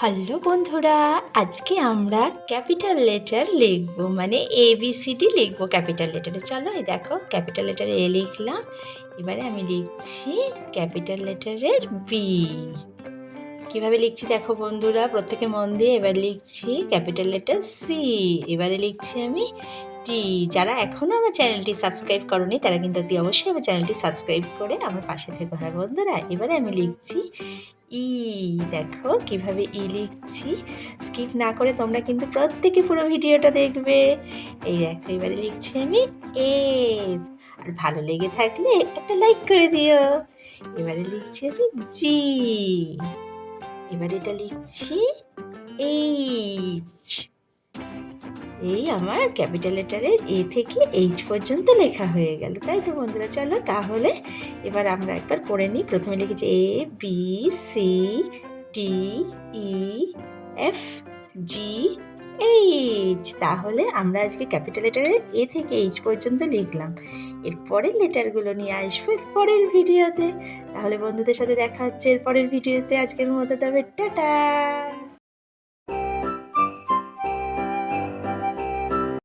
Hello বন্ধুরা, আজকে আমরা ক্যাপিটাল লেটার লিখব, মানে ABCD লিখব ক্যাপিটাল লেটারে। চলো, এই দেখো ক্যাপিটাল লেটারে এ লিখলাম। এবারে আমি লিখছি ক্যাপিটাল লেটারের বি। কিভাবে লিখছি দেখো বন্ধুরা, প্রত্যেকে মন দিয়ে। এবার লিখছি ক্যাপিটাল লেটার সি। এবারে লিখছি আমি টি। যারা এখনও আমার চ্যানেলটি সাবস্ক্রাইব করোনি তারা কিন্তু অতি অবশ্যই আমার চ্যানেলটি সাবস্ক্রাইব করে আমার পাশে থেকো। হ্যাঁ বন্ধুরা, এবারে আমি লিখছি ই। দেখো কিভাবে ই লিখছি, স্কিপ না করে তোমরা কিন্তু প্রত্যেকে পুরো ভিডিওটা দেখবে। এই দেখো এবারে লিখছি আমি এ। আর ভালো লেগে থাকলে একটা লাইক করে দিও। এবারে লিখছি আমি জি। এবারে এটা লিখছি এইচ। এই আমার ক্যাপিটাল লেটারের এ থেকে এইচ পর্যন্ত লেখা হয়ে গেল, তাই তো বন্ধুরা। চলো তাহলে এবার আমরা একবার পড়ে নিই। প্রথমে লিখেছি A B C D E F G H. তাহলে আমরা আজকে ক্যাপিটাল লেটারের এ থেকে এইচ পর্যন্ত লিখলাম। এর পরের লেটারগুলো নিয়ে আসবো এর পরের ভিডিওতে। তাহলে বন্ধুদের সাথে দেখা হচ্ছে এর পরের ভিডিওতে। আজকের মতো তবে টাটা।